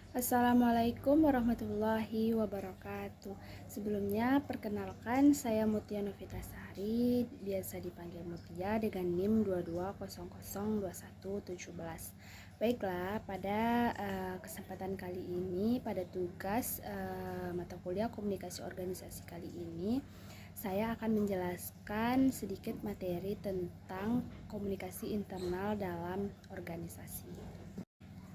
Assalamualaikum warahmatullahi wabarakatuh. Sebelumnya, perkenalkan saya Mutia Novitasari, biasa dipanggil Mutia dengan NIM 22002117. Baiklah, pada kesempatan kali ini, pada tugas mata kuliah komunikasi organisasi kali ini, saya akan menjelaskan sedikit materi tentang komunikasi internal dalam organisasi.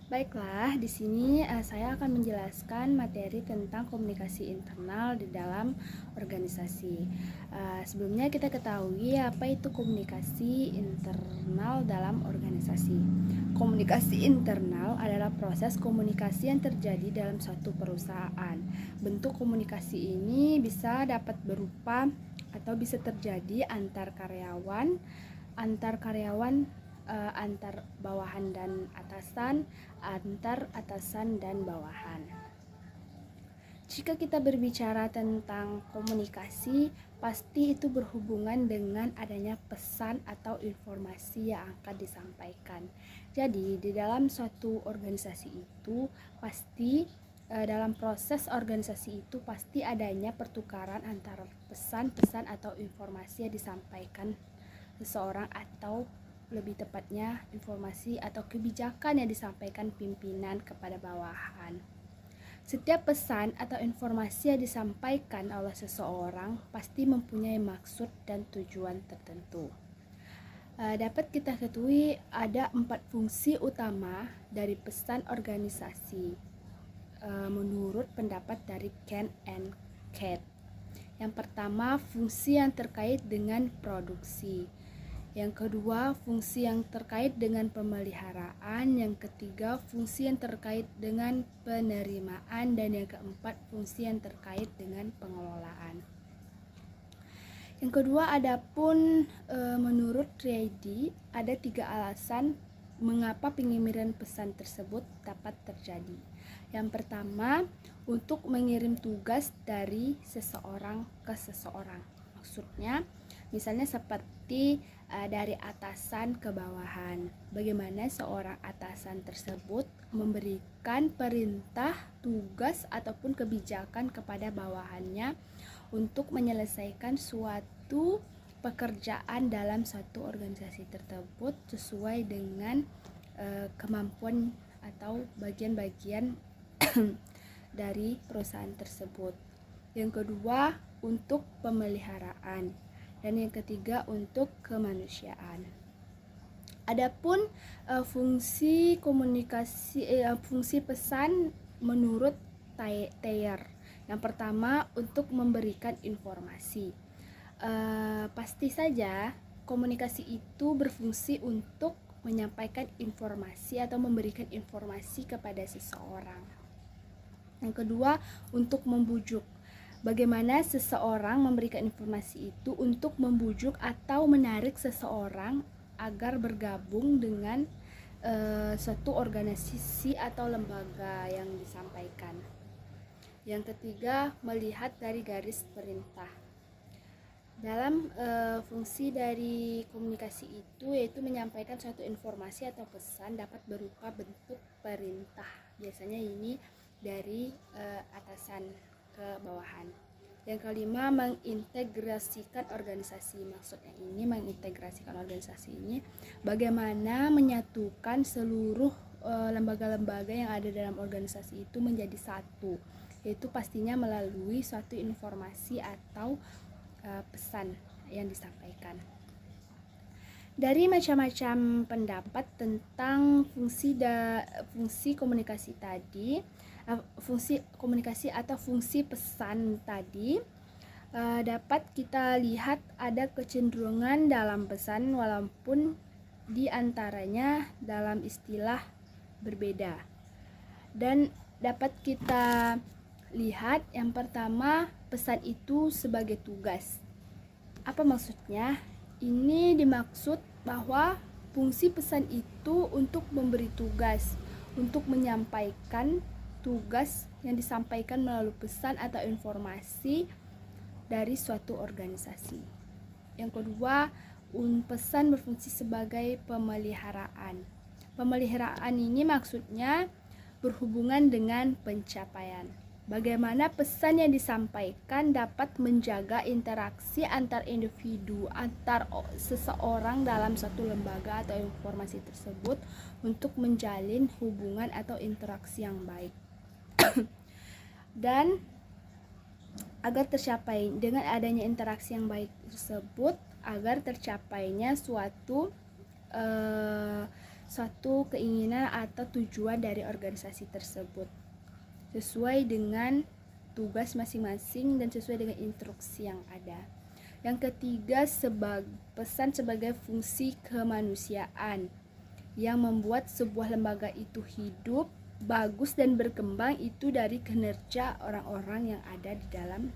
Baiklah, di sini saya akan menjelaskan materi tentang komunikasi internal di dalam organisasi. Sebelumnya kita ketahui apa itu komunikasi internal dalam organisasi. Komunikasi internal adalah proses komunikasi yang terjadi dalam suatu perusahaan. Bentuk komunikasi ini bisa dapat berupa atau bisa terjadi antar karyawan, antar bawahan dan atasan, antar atasan dan bawahan. Jika kita berbicara tentang komunikasi, pasti itu berhubungan dengan adanya pesan atau informasi yang akan disampaikan. Jadi, di dalam suatu organisasi itu pasti dalam proses organisasi itu pasti adanya pertukaran antara pesan-pesan atau informasi yang disampaikan seseorang, atau lebih tepatnya informasi atau kebijakan yang disampaikan pimpinan kepada bawahan. Setiap pesan atau informasi yang disampaikan oleh seseorang pasti mempunyai maksud dan tujuan tertentu. Dapat kita ketahui ada 4 fungsi utama dari pesan organisasi menurut pendapat dari Ken and Kate. Yang pertama, fungsi yang terkait dengan produksi. Yang kedua, fungsi yang terkait dengan pemeliharaan. Yang ketiga, fungsi yang terkait dengan penerimaan. Dan yang keempat, fungsi yang terkait dengan pengelolaan. Yang kedua, adapun menurut Reidi ada 3 alasan mengapa pengiriman pesan tersebut dapat terjadi. Yang pertama, untuk mengirim tugas dari seseorang ke seseorang. Maksudnya, misalnya seperti dari atasan ke bawahan. Bagaimana seorang atasan tersebut memberikan perintah, tugas, ataupun kebijakan kepada bawahannya untuk menyelesaikan suatu pekerjaan dalam suatu organisasi tersebut sesuai dengan kemampuan atau bagian-bagian dari perusahaan tersebut. Yang kedua, untuk pemeliharaan. Dan yang ketiga, untuk kemanusiaan. Adapun fungsi komunikasi fungsi pesan menurut Thayer. Yang pertama, untuk memberikan informasi. Pasti saja komunikasi itu berfungsi untuk menyampaikan informasi atau memberikan informasi kepada seseorang. Yang kedua, untuk membujuk. Bagaimana seseorang memberikan informasi itu untuk membujuk atau menarik seseorang agar bergabung dengan suatu organisasi atau lembaga yang disampaikan. Yang ketiga, melihat dari garis perintah. Dalam fungsi dari komunikasi itu yaitu menyampaikan suatu informasi atau pesan dapat berupa bentuk perintah. Biasanya ini dari atasan ke bawahan. Yang kelima, mengintegrasikan organisasi. Maksudnya ini mengintegrasikan organisasi ini bagaimana menyatukan seluruh lembaga-lembaga yang ada dalam organisasi itu menjadi satu, yaitu pastinya melalui suatu informasi atau pesan yang disampaikan. Dari macam-macam pendapat tentang fungsi komunikasi tadi, fungsi komunikasi atau fungsi pesan tadi, dapat kita lihat ada kecenderungan dalam pesan walaupun di antaranya dalam istilah berbeda. Dan dapat kita lihat yang pertama, pesan itu sebagai tugas. Apa maksudnya? Ini dimaksud bahwa fungsi pesan itu untuk memberi tugas, untuk menyampaikan tugas yang disampaikan melalui pesan atau informasi dari suatu organisasi. Yang kedua, pesan berfungsi sebagai pemeliharaan. Pemeliharaan ini maksudnya berhubungan dengan pencapaian. Bagaimana pesan yang disampaikan dapat menjaga interaksi antar individu, antar seseorang dalam satu lembaga atau informasi tersebut untuk menjalin hubungan atau interaksi yang baik. Dan agar tercapai dengan adanya interaksi yang baik tersebut, agar tercapainya suatu keinginan atau tujuan dari organisasi tersebut sesuai dengan tugas masing-masing dan sesuai dengan instruksi yang ada. Yang ketiga, pesan sebagai fungsi kemanusiaan yang membuat sebuah lembaga itu hidup, bagus dan berkembang itu dari kinerja orang-orang yang ada di dalam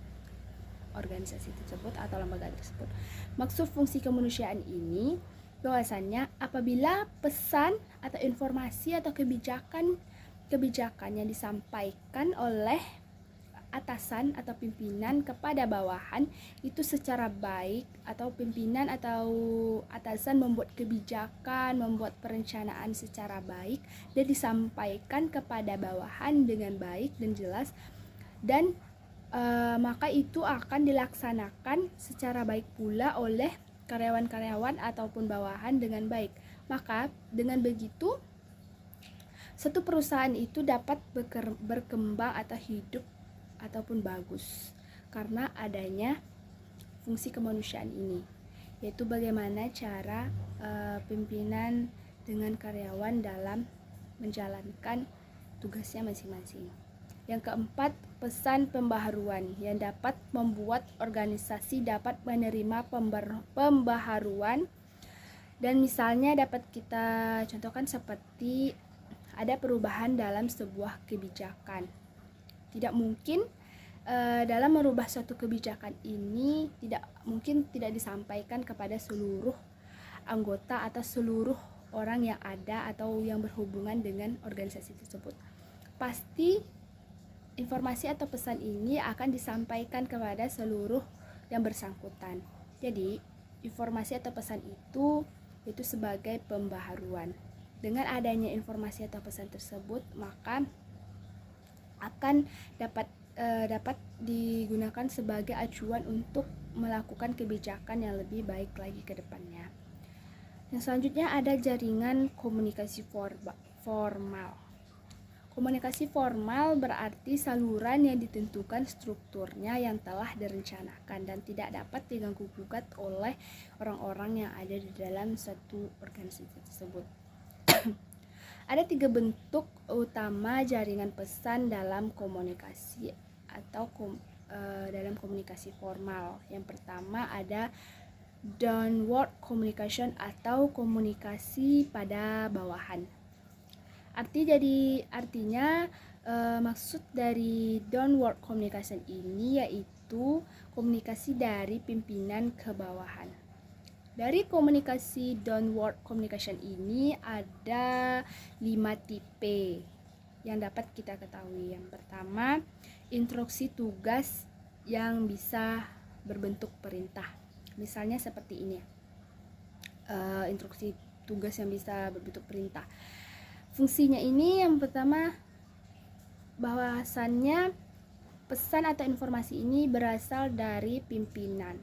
organisasi tersebut atau lembaga tersebut. Maksud fungsi kemanusiaan ini bahwasannya apabila pesan atau informasi atau kebijakan yang disampaikan oleh atasan atau pimpinan kepada bawahan itu secara baik, atau pimpinan atau atasan membuat kebijakan, membuat perencanaan secara baik dan disampaikan kepada bawahan dengan baik dan jelas, dan maka itu akan dilaksanakan secara baik pula oleh karyawan-karyawan ataupun bawahan dengan baik. Maka dengan begitu satu perusahaan itu dapat berkembang atau hidup ataupun bagus karena adanya fungsi kemanusiaan ini, yaitu bagaimana cara pimpinan dengan karyawan dalam menjalankan tugasnya masing-masing. Yang keempat, pesan pembaharuan yang dapat membuat organisasi dapat menerima pembaharuan, dan misalnya dapat kita contohkan seperti ada perubahan dalam sebuah kebijakan. Tidak mungkin dalam merubah suatu kebijakan ini tidak disampaikan kepada seluruh anggota atau seluruh orang yang ada atau yang berhubungan dengan organisasi tersebut. Pasti informasi atau pesan ini akan disampaikan kepada seluruh yang bersangkutan. Jadi, informasi atau pesan itu sebagai pembaharuan. Dengan adanya informasi atau pesan tersebut, maka akan dapat digunakan sebagai acuan untuk melakukan kebijakan yang lebih baik lagi ke depannya. Yang selanjutnya ada jaringan komunikasi formal. Komunikasi formal berarti saluran yang ditentukan strukturnya yang telah direncanakan dan tidak dapat diganggu-gugat oleh orang-orang yang ada di dalam satu organisasi tersebut. Ada 3 bentuk utama jaringan pesan dalam komunikasi atau dalam komunikasi formal. Yang pertama ada downward communication atau komunikasi pada bawahan. Artinya maksud dari downward communication ini yaitu komunikasi dari pimpinan ke bawahan. Dari komunikasi downward communication ini ada 5 tipe yang dapat kita ketahui. Yang pertama, instruksi tugas yang bisa berbentuk perintah. Misalnya seperti ini, instruksi tugas yang bisa berbentuk perintah. Fungsinya ini yang pertama, bahwasannya pesan atau informasi ini berasal dari pimpinan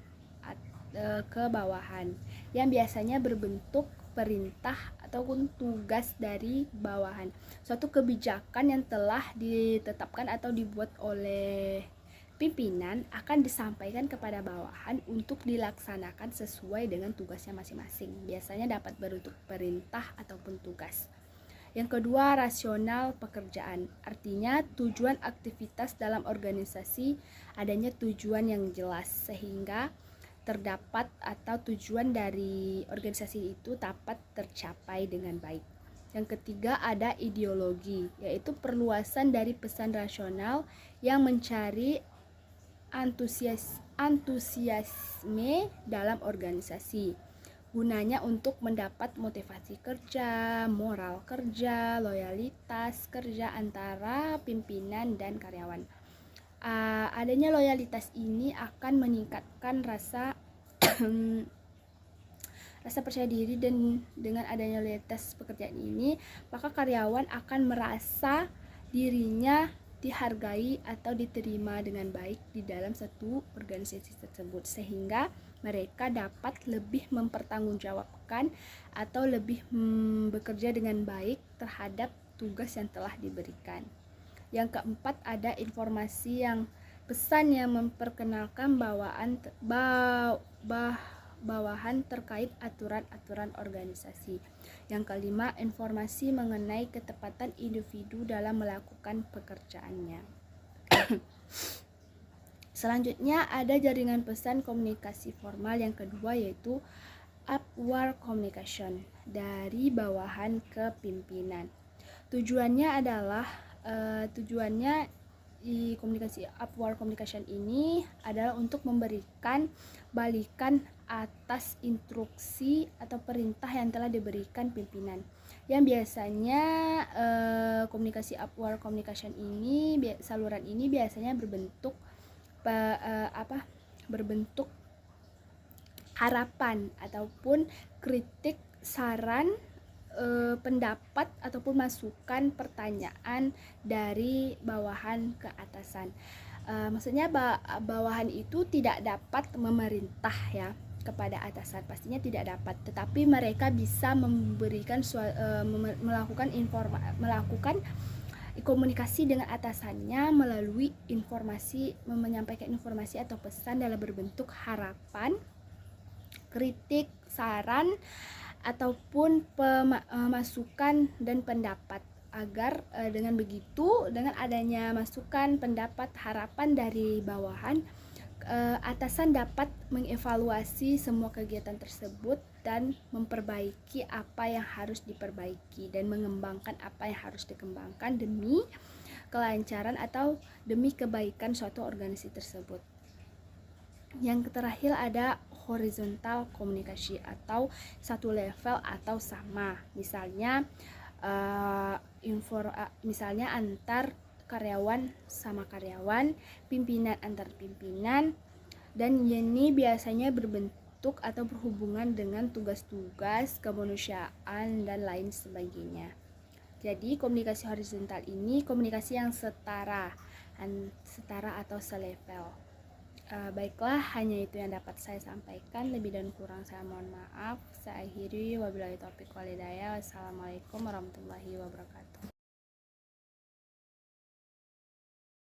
ke bawahan yang biasanya berbentuk perintah ataupun tugas dari bawahan. Suatu kebijakan yang telah ditetapkan atau dibuat oleh pimpinan akan disampaikan kepada bawahan untuk dilaksanakan sesuai dengan tugasnya masing-masing. Biasanya dapat berbentuk perintah ataupun tugas. Yang kedua, rasional pekerjaan. Artinya tujuan aktivitas dalam organisasi adanya tujuan yang jelas sehingga terdapat atau tujuan dari organisasi itu dapat tercapai dengan baik. Yang ketiga ada ideologi, yaitu perluasan dari pesan rasional yang mencari antusiasme dalam organisasi. Gunanya untuk mendapat motivasi kerja, moral kerja, loyalitas kerja antara pimpinan dan karyawan. Adanya loyalitas ini akan meningkatkan rasa percaya diri, dan dengan adanya loyalitas pekerjaan ini maka karyawan akan merasa dirinya dihargai atau diterima dengan baik di dalam satu organisasi tersebut, sehingga mereka dapat lebih mempertanggungjawabkan atau lebih bekerja dengan baik terhadap tugas yang telah diberikan. Yang keempat, ada informasi yang pesan yang memperkenalkan bawahan terkait aturan-aturan organisasi. Yang kelima, informasi mengenai ketepatan individu dalam melakukan pekerjaannya. Selanjutnya ada jaringan pesan komunikasi formal yang kedua, yaitu upward communication, dari bawahan ke pimpinan. Tujuannya adalah di komunikasi upward communication ini adalah untuk memberikan balikan atas instruksi atau perintah yang telah diberikan pimpinan. Yang biasanya komunikasi upward communication ini, saluran ini biasanya berbentuk berbentuk harapan ataupun kritik, saran, pendapat ataupun masukan, pertanyaan dari bawahan ke atasan. Maksudnya bawahan itu tidak dapat memerintah ya kepada atasan, pastinya tidak dapat, tetapi mereka bisa memberikan melakukan komunikasi dengan atasannya melalui menyampaikan informasi atau pesan dalam berbentuk harapan, kritik, saran, ataupun masukan dan pendapat, agar dengan begitu, dengan adanya masukan, pendapat, harapan dari bawahan, atasan dapat mengevaluasi semua kegiatan tersebut dan memperbaiki apa yang harus diperbaiki dan mengembangkan apa yang harus dikembangkan demi kelancaran atau demi kebaikan suatu organisasi tersebut. Yang terakhir ada horizontal komunikasi atau satu level atau sama, misalnya misalnya antar karyawan sama karyawan, pimpinan antar pimpinan, dan ini biasanya berbentuk atau berhubungan dengan tugas-tugas kemanusiaan dan lain sebagainya. Jadi komunikasi horizontal ini komunikasi yang setara atau selevel. Baiklah, hanya itu yang dapat saya sampaikan. Lebih dan kurang saya mohon maaf. Saya akhiri, wabillahi taufiq wal hidayah. Wassalamualaikum warahmatullahi wabarakatuh.